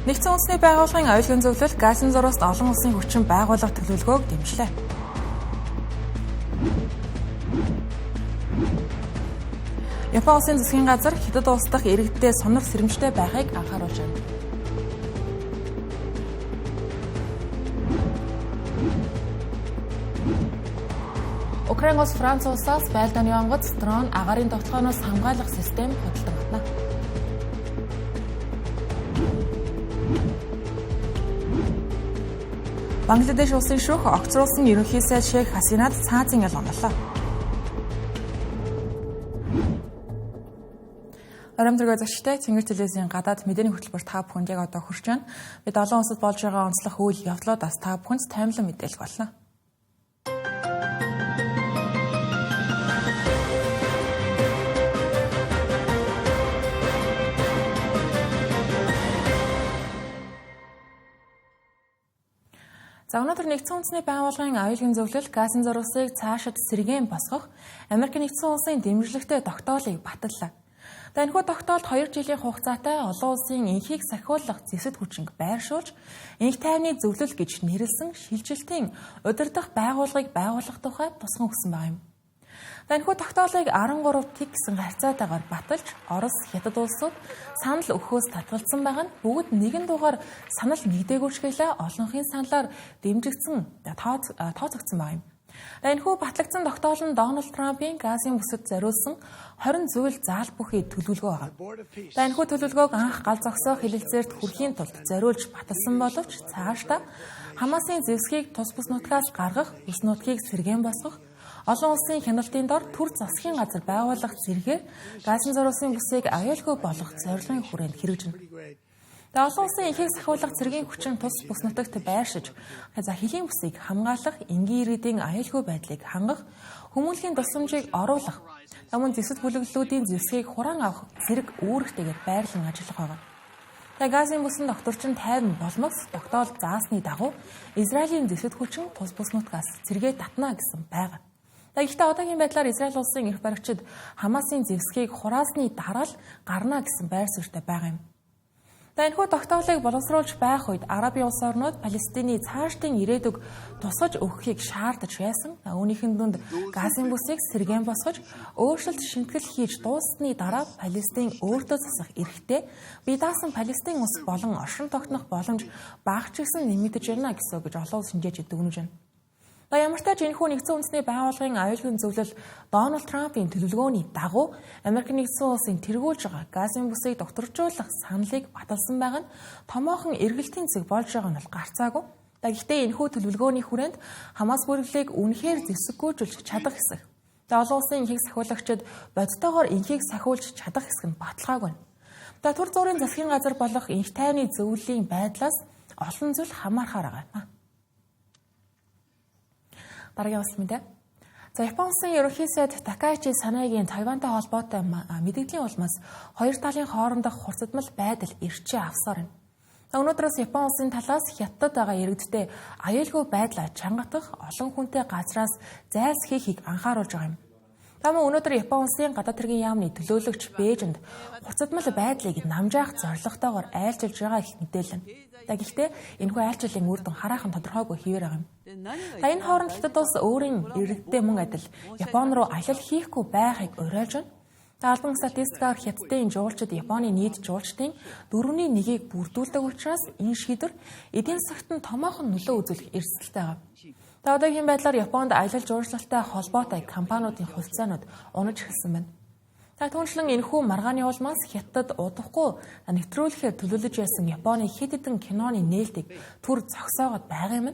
Нэгдсэн үндэсний байгууллагын аюулгүй зөвлөл газын зурваст олон улсын хүчин байгууллага төлөвлөгөөг дэмжлээ. Япон улсын засгийн газар хятад улс дахь иргэдтэй сонор сэрэмжтэй байхыг анхааруулж байна. Украин улс Франц улсаас байлдааны онгоц дрон агаарын тогтолцооноос хамгаалах систем худалдан авна. Бангладеш улсын шүүх огцруулсан ерөнхий сайд Шейх Хасинад цаазын ял онгорлоо. Оромдрог зочтой Цэнгэр телевизийн гадаад мэдээний хөтөлбөр та бүхэнд яг одоо хүрч байна. Бид олон улсад болж байгаа онцлог үйл явдлуудаас та бүхэнд таймлан мэдээлэх болно. За өнөөдөр нэгдсэн үндэсний байгууллагын аюулгүй зөвлөл газын зурвасыг цаашид сэргээн босгох Америк нэгдсэн улсын дэмжлэгтэй тогтоолыг баталлаа. Энэхүү тогтоолд 2 жилийн хугацаатай олон улсын инхийг сахиулах зэвсэг хүчинг байршуулж, инх тайвны зөвлөл гэж нэрлсэн шилжилтийн удирдах байгууллагыг байгуулах тухай тусган өгсөн байна. Энэхүү тогтоолыг 13 тэг гэсэн харьцаатайгаар баталж, Орос, Хятад улсууд санал өгөхөөс татгалзсан байгаа нь бүгд нэгэн дугаар санал нэгдээгүйчгэлээ олонхын саналаар дэмжигдсэн тооцогдсон байна. Энэхүү батлагдсан тогтоол нь Дональд Трампын газын бүсэд зориулсан 20 зүйл заал бүхий төлөвлөгөө байна. Энэхүү төлөвлөгөөг анх гал зогсоо хэлэлцээрт хүрэхийн тулд зориулж баталсан боловч цаашдаа Хамасын зэвсгийг тус бус нутгаас гаргах, бус нутгийг сэргээн босгох, олон улсын хяналтын дор төр засгийн газар байгуулах зэрэгээр газын зурвасын бүсийг аюулгүй болгох зорилгын хүрээнд хэрэгжинэ. Олон улсын инхийг сахиулах цэргийн хүчин тус бус нутагт байршиж, хэлийн бүсийг хамгаалах, энгийн иргэдийн аюулгүй байдлыг хангах, хүмүүнлэгийн тусламжийг оруулах, мөн зэвсэг бүлэглэлүүдийн зэвсгийг хураан авах зэрэг үүрэгтэйгээр байрлан ажиллах байна. Газын бүсэн докторчин тайван болмос тогтоол заасны дагуу Израилийн зэвсэг хүчин тус бус нутгаас цэргээ татна гэсэн байгаа. Гэхдээ одоогийн байдлаар Израиль улсын эрх баригчид Хамасын зэвсгийг хураасны дараа л гарна гэсэн байр суурьтай байгаа юм. Энэхүү тогтоолыг боловсруулж байх үед Арабын улс орнууд Палестины цаашдын ирээдүг тусгаж өгөхийг шаардаж байсан. Үүнийхэн дүнд газын бүсийг сэргээн босгож, өөрчлөлт шинтгэл хийж дууссаны дараа Палестин өөртөө засах эрхтэй, бие даасан Палестин улс болон оршин тогтнох боломж багч гэсэн нэмэгдэж байна гэсэн гэж олон улс шинжээчид дүгнэж байна. Ямар ч тач энэхүү нэгдсэн үндэсний байгууллагын аюулгүй зөвлөл Дональд Трампын төлөвлөгөөний дагуу Америк нэгдсэн улсын тэргүүлж байгаа газын бүсийг докторжуулах саналыг баталсан байгаа нь томоохон эргэлтийн цэг болж байгаа нь бол гарцаагүй. Гэхдээ энэхүү төлөвлөгөөний хүрээнд Хамас бүрэлдэхүүнийг үнэхээр зэвсэггүйжүүлж чадах хэсэг. Олон улсын инхийг сахиулагчид бодтойгоор инхийг сахиулж чадах хэсэг нь баталгаагүй. Түр зуурын засгийн газар болох инх тайвны зөвлөлийн байдлаас олон зүйл хамаархаар байгаа. Дараагийн улс мэдээ. Япон улсын ерөнхий сайд Такаичи Санаигийн Тайвантай холбоотой мэдээллийн улмаас хоёр талын хоорондох хурцдмал байдал эрчээ авсаар байна. Өнөөдрөөс Япон улсын талаас Хятадд байгаа иргэдтэй аюулгүй байдлаа чангатах олон хүнтэй газраас зайлс хийхийг анхааруулж байгаа юм. Өнөөдөр Япон улсын гадаад хэргийн яамны төлөөлөгч Бээжинд хурцдмал байдлыг намжаах зорилготойгоор айлчилж байгаа их мэдээлэл. Гэхдээ энэхүү айлчлалын үр дүн хараахан тодорхойгүй хэвээр байгаа юм. Энэ хооронд Хятад улс өөрийн иргэдтэй мөн адил Япон руу аялал хийхгүй байхыг уриалж байна. Албан статистикаар Хятадын жуулчид Японы нийт жуулчдын 4/1-ийг бүрдүүлдэг учраас энэ шийдвэр эдийн засагт томоохон нөлөө үзүүлэх эрсдэлтэй байгаа. Одоогийн байдлаар Японд аялал жуулчлалтай холбоотой компаниудын хувьцаанууд унаж эхэлсэн байна. Түүнчлэн энэхүү маргааны улмаас Хятад удахгүй нэвтрүүлэхээр төлөвлөж байсан Японы хэд хэдэн киноны нээлтийг түр зогсоогоод байгаа юм.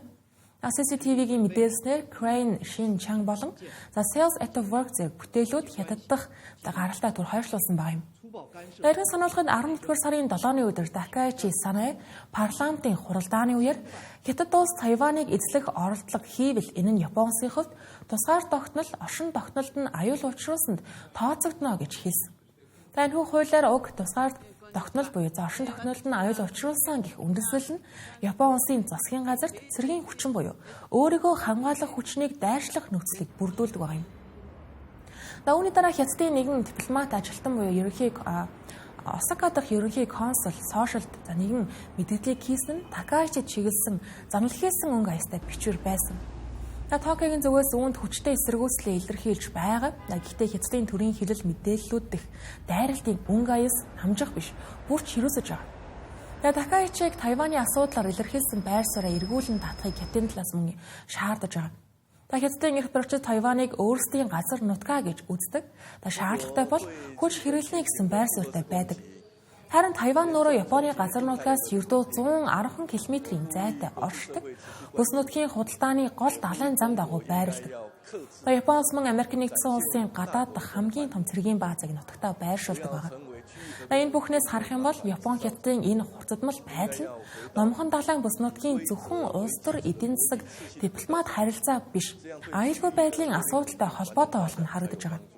CCTV-гийн мэдээлснээр Crane Shin Chang болон Sales at Work зэрэг бүтээлүүд Хятад дахь гаралтай түр хойшлуулсан байгаа юм. Даргын сануулгын 11-р сарын 7-ны өдөр Такаичи Санаи парламентын хуралдааны үеэр Хятад улс Тайваныг эзлэх оролдлого хийвэл энэ нь Япон улсын хувьд тусгаар тогтнол, оршин тогтнолд нь аюул учруулсанд тооцогдно гэж хэлсэн. Энэхүү хуулиар уг тусгаар тогтнол буюу оршин тогтнолд нь аюул учруулсан гэх үндэслэл нь Япон улсын засгийн газарт цэргийн хүчин буюу өөрийгөө хамгаалах хүчнийг дайрчлах нөхцөлийг бүрдүүлдэг байгаа юм. Үүний дараа Хятадын нэгэн дипломат ажилтан буюу ерөнхий Осака дахь ерөнхий консул сошиалд нэгэн мэдээллийг хийсэн нь Такаичид чиглэсэн замналхийсэн өнгө аястай бичвэр байсан. Токиогийн зүгээс үүнд хүчтэй эсэргүүцлээ илэрхийлж байгаа. Гэхдээ Хятадын төрийн хэлэл мэдээллүүд дэх дайралтын өнгө аяс хамжих биш, бүрч хэрүүсэж байгаа. Такаичиг Тайваны асуудлаар илэрхийлсэн байр сууриа эргүүлэн татахыг Хятадын талаас мөн шаардаж байгаа. Хятадын эрх баригчид Тайваныг өөрсдийн газар нутгаа гэж үздэг. Шаардлагатай бол хүч хэрэглэнэ гэсэн байр суурьтай байдаг. Харин Тайван нөрөө Японы газар нутгаас ердөө 110 км-ийн зайтай оршдог. Бүс нутгийн худалдааны гол далайн зам дагуу байрладаг. Японоос мөн Америк нэгдсэн улсын гадаад дахь хамгийн том цэргийн баазыг нутагтаа байршуулдаг байна. Энэ бүхнээс харах юм бол Япон Хятадын энэ хурцдмал байдал нь номхон далайн бүс нутгийн зөвхөн улс төр эдийн засаг дипломат харилцаа биш, аюулгүй байдлын асуудалтай холбоотой болох нь харагдаж байгаа.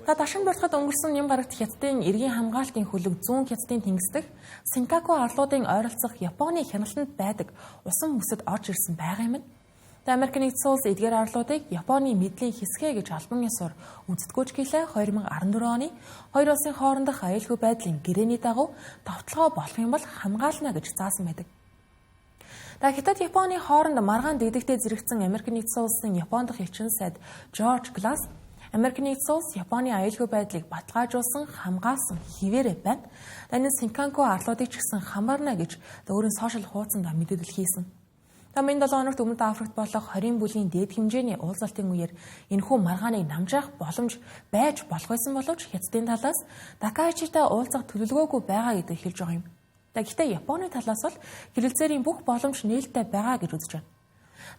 Дашин бортод өнгөрсөн юм гарагт Хятадын эргийн хамгаалтын хөлөг зүүн Хятадын тэнгисдэх Синкаку арлуудын ойролцох Японы хяналтанд байдаг усан бүсэд орж ирсэн байгаа юм. Америк нэгдсэн улс эдгээр арлуудыг Японы мэдлийн хэсгээ гэж албан ёсоор үздэггүйч гэлээ 2014 оны хоёр улсын хоорондох аюулгүй байдлын гэрээний дагуу товтлогоо болох юм бол хамгаална гэж заасан байдаг. Хятад Японы хооронд маргаан дэгдэгтэй зэрэгцэн Америк нэгдсэн улсын Япон дахь элчин сайд Жорж Гласс Америк нэгдсэн улс Японы аюулгүй байдлыг баталгаажуулсан хамгаалсан хിവэрэ байна. Энэ Синкаку арлуудыг ч гэсэн хамаарна гэж өөрийн сошиал хуудсанд мэдээлэл хийсэн. Энэ 7 хоногт Өмнөд Африкт болох 20 бүлийн дээд хэмжээний уулзалтын үеэр энэхүү маргааныг намжаах боломж байж болох байсан боловч Хятадын талаас Такаичитай уулзах төлөвлөгөөгүй байгаа гэдгийг хэлж байгаа юм. Гэхдээ Японы талаас бол хэлэлцээрийн бүх боломж нээлттэй байгаа гэж үзэж байна.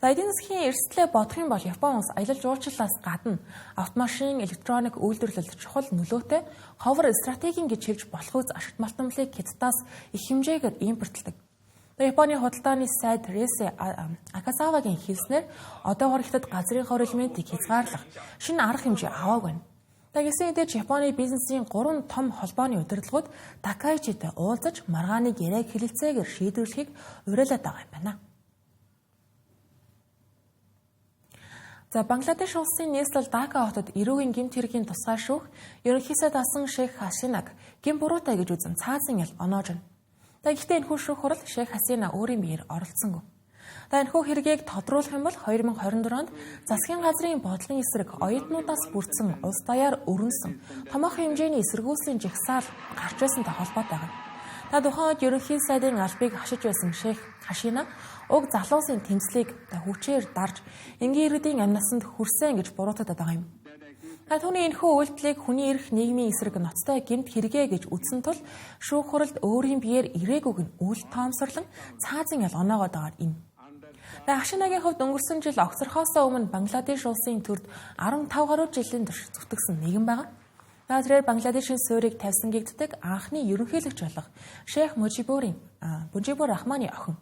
Эдийн засгийн эрсдлээ бодох юм бол Япон улс аялал жуулчлалаас гадна автомашин, электроник үйлдвэрлэлд чухал нөлөөтэй ховор стратегийн гэж хэлж болох үз ашигт малтамлыг Хятадаас их хэмжээгээр импортлдог. Японы худалдааны сайд Ресе Акасавагийн хэлснээр одоогоор Хятад газрын хор элементийг хязгаарлах шинэ арга хэмжээ аваагүй байна. Гэсэн хэдий Японы бизнесийн 3 том холбооны удирдлагууд Такаичитай уулзаж маргааныг яриаг хэлэлцээгээр шийдвэрлэхийг уриалаад байгаа юм байна. Бангладеш улсын нийслэл Дака хотод эрүүгийн гэмт хэргийн тусгай шүүх ерөнхийсэд асан Шейх Хасинаг гэм буруутай гэж үзэн цаазын ял оноож байна. Гэхдээ энэхүү шүүх хурал Шейх Хасина өөрийн биеэр оролцсонгүй. Энэхүү хэргийг тодруулах юм бол 2024 онд засгийн газрын бодлогын эсрэг оюутнуудаас бүрдсэн улс даяар өрнөсөн томоохон хэмжээний эсэргүүцлийн жагсаал гарч байсантай холбоотой байна. Тухайн үед ерөнхий сайдын албыг хашиж байсан Шейх Хасина уг залуусын тэмцлийг хүчээр дарж энгийн иргэдийн амнасанд хүрсэн гэж буруутагдаад байгаа юм. Түүний энэхүү үйлдэлийг хүний эрх нийгмийн эсрэг ноцтой гэмт хэрэгэ гэж үзсэн тул шүүх хуралд өөрийн биеэр ирээгүйг нь үл тоомсорлон цаазын ял оноогоод байгаа юм. Хасинагийн хувьд өнгөрсөн жил огцорхоосоо өмнө Бангладеш улсын төрд 15 гаруй жилийн турш зүтгэсэн нэгэн байгаа. Тэрээр Бангладешийн суурийг тавьсан гэгддэг анхны ерөнхийлөгч болох Шейх Мужибур Рахманы охин.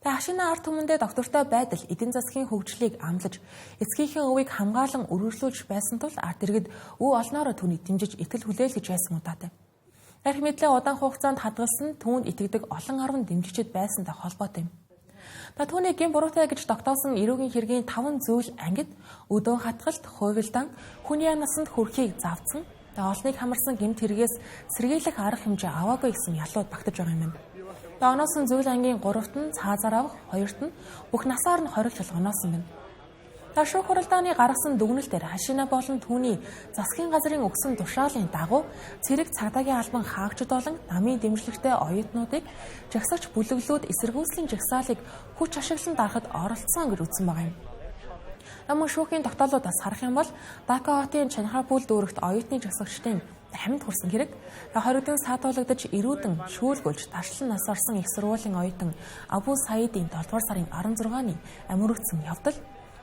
Хасина ард түмэндээ доктортой байдал эдийн засгийн хөгжлийг амлаж, эцгийнхээ өвийг хамгаалан өргөжлүүлж байсан тул ард иргэд өв олноороо түүний дэмжиж итгэл хүлээлгэж байсан удаатай. Арх мэдлээ удаан хугацаанд хадгалсан түүнд итгэдэг олон арван дэмжигчид байсантай холбоотой юм. Түүний гэм буруутай гэж тогтоосон эрүүгийн хэргийн 5 зүйл ангид өдөө хатгалт, хувилдан, хүний амнасанд хүрэхийг завдсан, олныг хамарсан гэмт хэрэгээс сэргийлэх арга хэмжээ аваагүй гэсэн ялууд багтаж байгаа юм. Оноосон зүйл ангийн 3-т нь цаазаар авах, 2-т нь бүх насаар нь хоригдол оноосон байна. Шүүх хуралдааны гаргасан дүгнэлтээр Хасина болон түүний засгийн газрын өгсөн тушаалын дагуу цэрэг цагдаагийн албан хаагчид болон намын дэмжлэгтэй оюутнуудыг жагсагч бүлэглүүд эсэргүүцлийн жагсаалыг хүч ашиглан дарахад оролцсон гэж үзсэн байгаа юм. Мөн шүүхийн тогтоолуудаас харах юм бол Дака хотын Чанхапул дүүрэгт оюутны жагсагчдын хамт хүрсэн хэрэг хоригдон саатуулагдаж ирүүдэн шүүлгүүлж ташлан нас орсон их сургуулийн оюутан Абу Саидын 7 дугаар сарын 16-ны амиргдсан явдал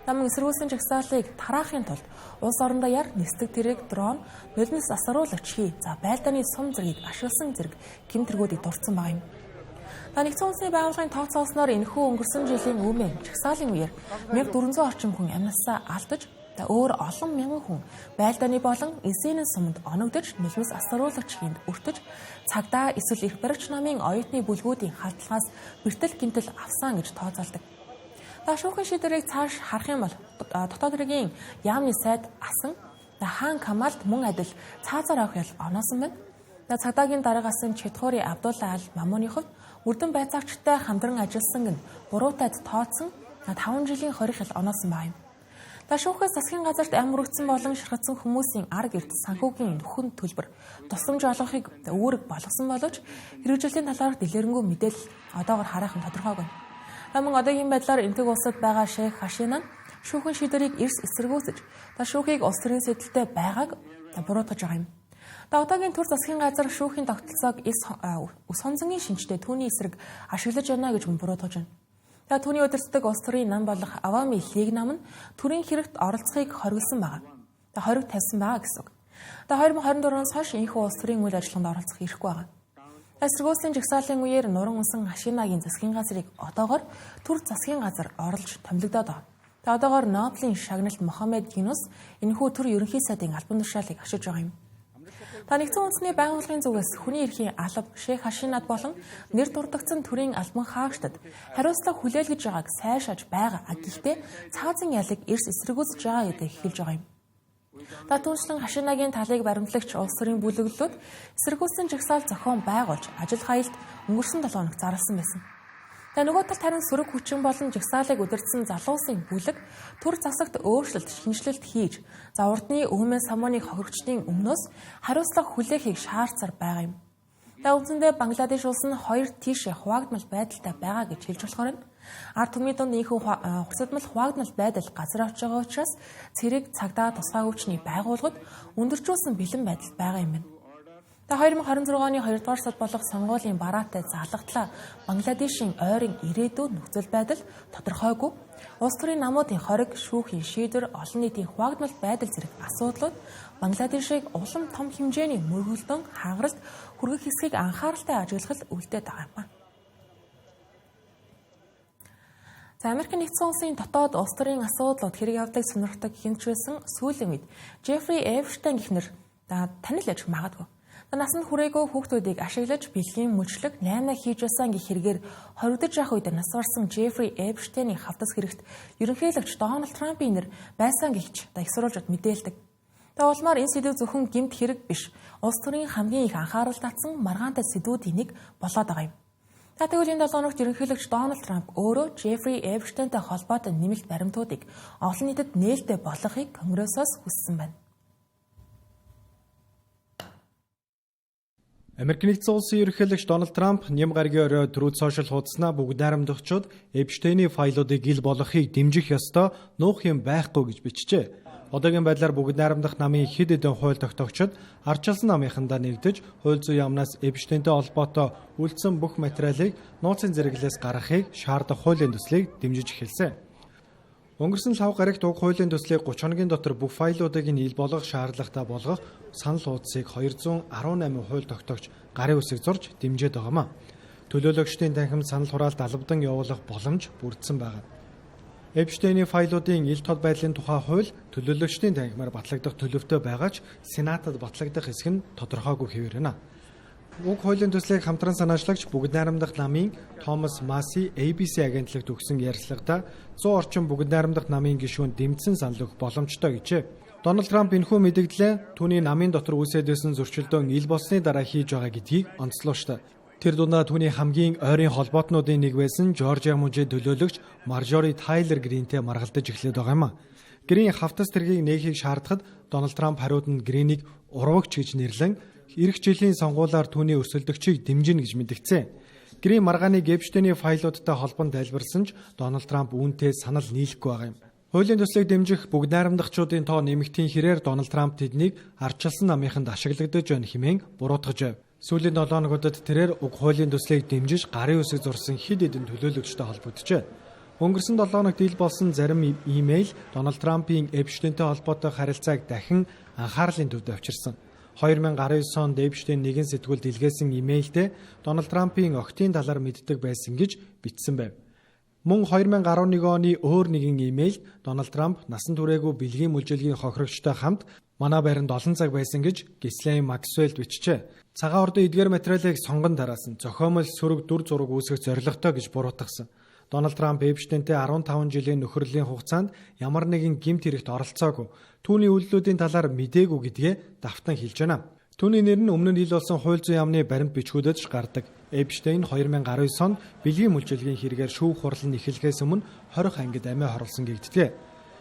намын эсэргүүцлийн жагсаалыг тараахын тулд улс орон даяар нисдэг тэрэг дрон нулимс асаруулагч хий байлдааны сум зэргийг ашигласан зэрэг гэмтэргүүдийг дурдсан байгаа юм. Нэгдсэн улсын байгууллагын тооцоолсноор энэхүү өнгөрсөн жилийн өмнө жагсаалын үеэр 1400 орчим хүн амнасаа алдаж өөр олон мянган хүн байлдааны болон эсийн сумд оногдож нулимс асаруулагч хийнд өртөж цагдаа эсвэл эрх баригч намын оюутны бүлгүүдийн халдлагаас бэртэл гэмтэл авсан гэж тооцоолдог. Шүүхийн шийдвэрийг цааш харах юм бол дотоод хэргийн яамны сайд асан Хаан Камалд мөн адил цаазаар авах ял оноосон байна. Цагдаагийн дараагаас нь Чэтхури Абдулла Аль Мамуны хувьд мөрдөн байцаагчтай хамтран ажилласан нь буруутайд тооцсон 5 жилийн хорих хэл оноосон байна. Шүүхээс засгийн газарт ам өргөцсөн болон ширхэтсэн хүмүүсийн арга эрт санхүүгийн нөхөн төлбөр тусламж олгохыг үүрэг болгосон боловч хэрэгжүүлэлтийн талаарх дэлгэрэнгүй мэдээлэл одоогоор хараахан тодорхойгүй. Мөн одоогийн байдлаар энтэг улсад байгаа Шейх Хашина шүүхэн шийдвэрийг эрс эсэргүүцэж шүүхийг улс төрийн сэдэлтэй байгааг буруутгаж байгаа юм. Одоогийн төр засгийн газар шүүхийн тогтолцоог ус хонцонгийн шинжтэй түүний эсрэг ашиглаж байна гэж буруутгаж байна. Түүний удирддаг улс төрийн нам болох Авами Лиг нам нь төрийн хэрэгт оролцохыг хориглосон байгаа. Хориг тавьсан байгаа гэсэн үг. 2024-оос хойш энэхүү улс төрийн үйл ажиллагаанд оролцох эрхгүй байгаа. Эсэргүүцлийн жагсаалын үеэр нуран унсан Хашинагийн засгийн газрыг одоогоор төр засгийн газар орлож томилогдоод байгаа. Одоогоор Нобелийн шагналт Мохаммед Юнус энэхүү төр ерөнхий сайдын албан тушаалыг ашиглаж байгаа юм. Нэгдсэн үндэсний байгууллагын зүгээс хүний эрхийн алба Шейх Хашинад болон нэр дурдгдсан төрийн албан хаагчдад хариуцлага хүлээлгэж байгааг сайшааж байгаа. Гэхдээ цаазын ялыг эрс эсэргүүцэж байгаа гэдэг хэлж байгаа юм. Түүнчлэн Хашинагийн талыг баримтлагч улс төрийн бүлэглэлүүд эсэргүүцсэн жагсаал зохион байгуулж ажил хаялт өнгөрсөн 7 хоног зарласан байсан. Нөгөө талд харин сөрөг хүчин болон жагсаалыг удирдсан залуусын бүлэг төр засагт өөрчлөлт шинжилэлт хийж урдны өвмэн самууныг хохирогчдын өмнөөс хариуцлага хүлээхийг шаардсаар байгаа юм. Үндсэндээ Бангладеш улс нь 2 тийш хуваагдмал байдалтай байгаа гэж хэлж болохоор нь ард түмний дунд ийхүү хувцадмал хуваагдмал байдал газар авч байгаа учраас цэрэг цагдаа тусгай хүчний байгууллагад өндөржүүлсэн бэлэн байдал байгаа юм байна. 2026 оны 2 дугаар сард болох сонгуулийн бараатай залгатлаа Бангладешийн ойрын ирээдүйн нөхцөл байдал тодорхойгүй. Улс төрийн намуудын хориг, шүүхийн шийдвэр, олон нийтийн хуваагдмал байдал зэрэг асуудлууд Бангладешийг улам том хэмжээний мөргөлдөн хангаралт хүргэх хэсгийг анхааралтай ажиглахад үлдээд байгаа юм. Америкийн нэгдсэн улсын дотоод улс төрийн асуудлууд хэрэг явдаг сонирхдаг хэмжээсэн сүүлийн үед Джеффри Эпштейн гихнэр танил аж магадгүй. Насанд хүрээгүй хүүхдүүдийг ашиглаж бэлгийн мөчлөг 8 хийж байсан гэх хэрэгээр хоригдож явах үед нас барсан Джеффри Эпштейний хавтас хэрэгт ерөнхийлөгч Дональд Трампын нэр байсан гихч ихсруулжод мэдээлдэг. Улмаар энэ сэдв зөвхөн гэмт хэрэг биш, улс төрийн хамгийн их анхаарал татсан маргаантай сэдвүүдийн нэг болоод байгаа юм. Тэгвэл энэ 7 хоногт ерөнхийлөгч Дональд Трамп өөрөө Джеффри Эпштейнтэй холбоотой нэмэлт баримтуудыг олон нийтэд нээлттэй болгохыг Конгрессоос хүссэн байна. Америкийн нэгдсэн улсын ерөнхийлөгч Дональд Трамп нэм гарагийн орой Truth Social хуудаснаа бүгд найрамдагчид Эпштейний файлуудыг гил болгохыг дэмжих ёстой нуух юм байхгүй гэж бичжээ. Одоогийн байдлаар бүгд найрамдах намын хэд хэдэн хууль тогтоогчид ардчилсан намынхандаа нэгдэж хууль зүйн яамнаас Эпштейнтэй холбоотой үлдсэн бүх материалыг нууцын зэрэглээс гаргахыг шаардах хуулийн төслийг дэмжиж эхэлсэн. Өнгөрсөн 5 гарагт уг хуулийн төслийг 30 хоногийн дотор бүх файлуудыг ил болгох шаардлагатай болгох санал хуудсыг 218 хууль тогтоогч гарын үсэг зурж дэмжиж байгаамаа. Төлөөлөгчдийн танхимд санал хураалт албадан явуулах боломж бүрдсэн байна. Эпштейний файлуудын ил тод байдлын тухай хууль төлөөлөгчдийн танхимаар батлагдах төлөвтэй байгаа ч Сенатад батлагдах хэсэг нь тодорхойгүй хэвээр байна. Уг хуулийн төслийг хамтран санаачлагч бүгд найрамдах намын Томас Маси ABC агентлагт өгсөн ярилцлагада 100 орчим бүгд найрамдах намын гишүүнд дэмжсэн санал өгөх боломжтой гэжээ. Дональд Трамп энэхүү мэдээлэлээ түүний намын дотор үүсээд байсан зөрчилдөөн ил болсны дараа хийж байгаа гэдгийг онцлуулж. Тэр дундаа түүний хамгийн ойрын холбоотнуудын нэг байсан Жоржиа мужийн төлөөлөгч Маржори Тайлер Гринтэй маргалдаж эхлээд байгаа юм. Грин хавтас тэргийг нээхийг шаардахад Дональд Трамп хариуд нь Гринийг урвагч гэж нэрлэн эх жилийн сонгуулиар түүний өрсөлдөгчийг дэмжинэ гэж мэдгдсэн. Грин маргааныг Эпштейний файлуудтай холбон тайлбарсан ч Дональд Трамп үүнтэй санал нийлэхгүй байгаа юм. Хуулийн төслийг дэмжих бүгд найрамдагчдын тоо нэмэгдхийн хэрээр Дональд Трамп тэднийг ардчилсан намынханд ашиглагдаж байна хэмээн буруутгаж байв. Сүүлийн 7 хоногудад тэрээр уг хуулийн төслийг дэмжиж гарын үсэг зурсан хэд хэдэн төлөөлөгчтэй холбогджээ. Өнгөрсөн 7 хоногт ил болсон зарим имэйл Дональд Трампын Эпштейнтэй холбоотой харилцааг дахин анхаарлын төвд авчирсан. 2019 онд Эпштейн нэгэн сэтгүүлд илгээсэн имэйлдээ Дональд Трампын охтын талаар мэддэг байсан гэж бичсэн байв. Мөн 2011 оны өөр нэгэн имэйлд Дональд Трамп насан туршаагүй бэлгийн мүлжилгийн хохирогчтой хамт манай байранд олон цаг байсан гэж Гислейн Максвеллд бичжээ. Цагаан ордын эдгээр материалыг сонгон тараасан, зохиомол сөрөг дүр зураг үүсгэх зорилготой гэж буруутгасан. Дональд Трамп Эпштейнтэй 15 жилийн нөхөрлийн хугацаанд ямар нэгэн гэмт хэрэгт оролцоогүй, түүний үйлдэлүүдийн талаар мэдээгүй гэдгээ давтан хэлж байна. Түүний нэр нь өмнө нь ил болсон хууль зүйн яамны баримт бичгүүдэд гардаг. Эпштейн 2019 онд бэлгийн мүлжилгийн хэрэгээр шүүх хурал нь эхлэхээс өмнө 20 ангид амиа хорлсон гэгддэг.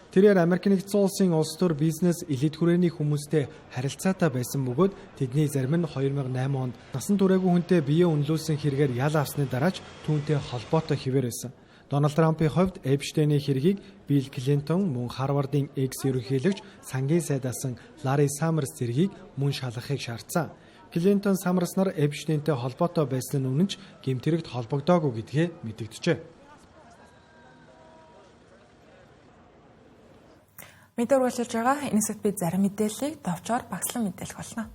Тэрээр Америк нэгдсэн улсын улс төр бизнес элит хүрээний хүмүүстэй харилцаатай байсан бөгөөд тэдний зарим нь 2008 онд насан туршаагүй хүнтэй бие үнэлүүлсэн хэрэгээр ял авсны дараач түүнтэй холбоотой хэвээр байсан. Дональд Трампын хувьд Эпштейний хэргийг Билл Клинтон мөн Харвардын экс-ерөнхийлөгч сангийн сайд асан Ларри Саммерс зэргийг мөн шалгахыг шаардсан. Клинтон Саммерс нар Эпштейнтэй холбоотой байсан нь үнэнч гэмтэрэгт холбогдоогүй гэдгээ мэдэгджээ. Мэдээ үргэлжлүүлж байгаа энэсэд би зарим мэдээллийг товчоор багслан мэдээлэх болно.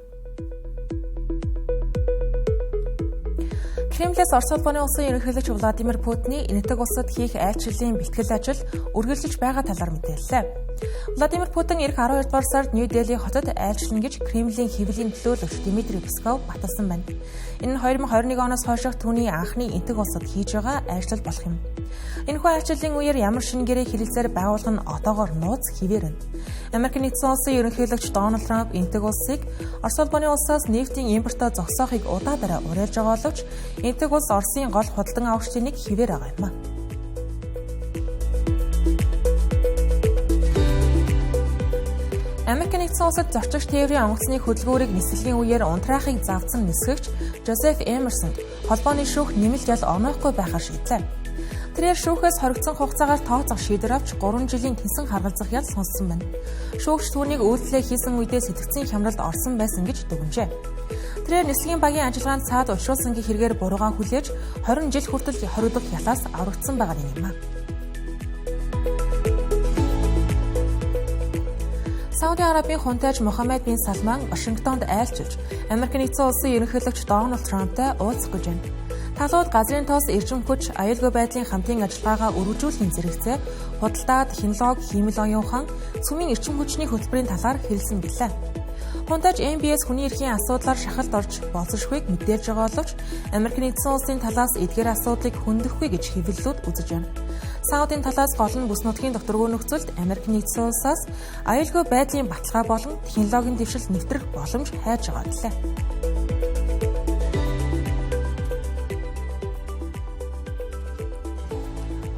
Кремлээс Орос улбаны улсын ерөнхийлөгч Владимир Путиний энэтхэг улсад хийх айлчлалын бэлтгэл ажил үргэлжилж байгаа талаар мэдээллээ. Владимир Путин эх 12 дугаар сард Нью-Дели хотод айлчлана гэж Кремлийн хэвлэлийн төлөөлөгч Дмитрий Песков баталсан байна. Энэ нь 2021 оноос хойшох түүний анхны энэтхэг улсад хийж байгаа айлчлал болох юм. Энэхүү айлчлалын үеэр ямар шинэ гэрээ хэлэлцээр байгуулах нь одоогоор нууц хിവэр байна. Америк нэгдсэн улсын ерөнхийлөгч Дональд Трамп энэтхэг улсыг Орос улбаны улсаас нефтийн импортоо зогсоохыг удаадаараа уриалж байгаа боловч энэтхэг улс Оросын гол худалдан авагчдын нэг хിവэр байгаа юм а. Америк нэгдсэн улсад зорчигч тээврийн онгоцны хөдөлгөөрийг нислэгийн үеэр унтраахыг завдсан нисгэгч Жозеф Эмерсонд холбооны шүүх нэмэлт жал оноохгүй байхаар шийдлээ. Тэрээр шүүхээс хоригдсон хугацаагаар тооцох шийдвэр авч 3 жилийн тэнсэн харгалзах ял сонссон байна. Шүүгч түүнийг үйлдэлээ хийсэн үедээ сэтгцийн хямралд орсон байсан гэж дүгнжээ. Тэрээр нислэгийн багийн ажиллагаанд цаад учруулсангийн хэрэгээр буруугаа хүлээж 20 жил хүртэл хоригдох ялаас аврагдсан байгаа юм а. Сауди Арабын хунтайж Мохаммед бин Салман Вашингтонд айлчилж, Америк нэгдсэн улсын ерөнхийлөгч Дональд Трамптай уулзах гэж байна. Талууд газрын тоос эрчим хүч, аюулгүй байдлын хамтын ажиллагаагаа өргөжүүлэхийн зэрэгцээ, худалдаа, технологи, хиймэл оюухан, цөмийн эрчим хүчний хөтөлбөрийн талаар хэлсэн гэлээ. Хунтайж MBS хүний эрхийн асуудлаар шахалт орж болцсошгүйг мэдээлж байгаа боловч Америк нэгдсэн улсын талаас эдгээр асуудлыг хөндөхгүй гэж хэвлэлүүд үзэж байна. Саудын талаас гол нь бүс нутгийн докторгүй нөхцөлд Америк нэгдсэн улсаас аюулгүй байдлын баталгаа болон технологийн дэвшилт нэвтрэх боломж хайж байгаа гэлээ.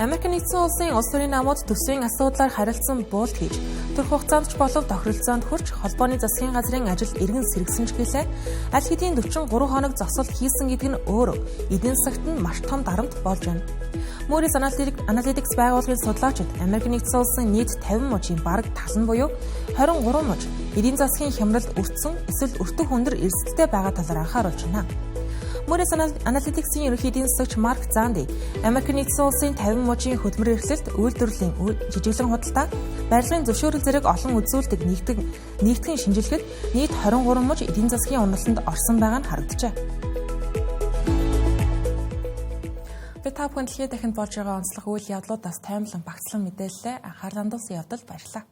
Америк нэгдсэн улсын улс төрийн намууд төсвийн асуудлаар харилцсан буулт хийж, төрх хугацаанд ч болов тохиролцоонд хүрч холбооны засгийн газрын ажил эргэн сэргсэн ч гэлээ аль хэдийн 43 хоног зогсолт хийсэн гэдэг нь өөрөө эдийн засагт нь маш том дарамт болж байна. Moody's Analytics байгууллагын судлаачид Америк нэгдсэн улсын нийт 50 мужийн бараг тал нь буюу 23 муж эдийн засгийн хямралд өртсөн эсвэл өртөх өндөр эрсдэлтэй байгаа талаар анхааруулж байна. Moody's Analytics-ийн ерөнхий эдийн засагч Марк Занди Америк нэгдсэн улсын 50 мужийн хөдөлмөр эрхлэлт, үйлдвэрлэлийн жижиглэн худалдаа, барилгын зөвшөөрөл зэрэг олон үзүүлэлтийг нэгтгэн шинжилгэхэд нийт 23 муж эдийн засгийн уналтанд орсон байгаа нь харагджээ. Би та бүхэн дэлхийд дахинд болж байгаа онцлог үйл явдлуудаас таймлан багцлан мэдээлэлээ анхаарлаа хандуулсан явдал баярлалаа.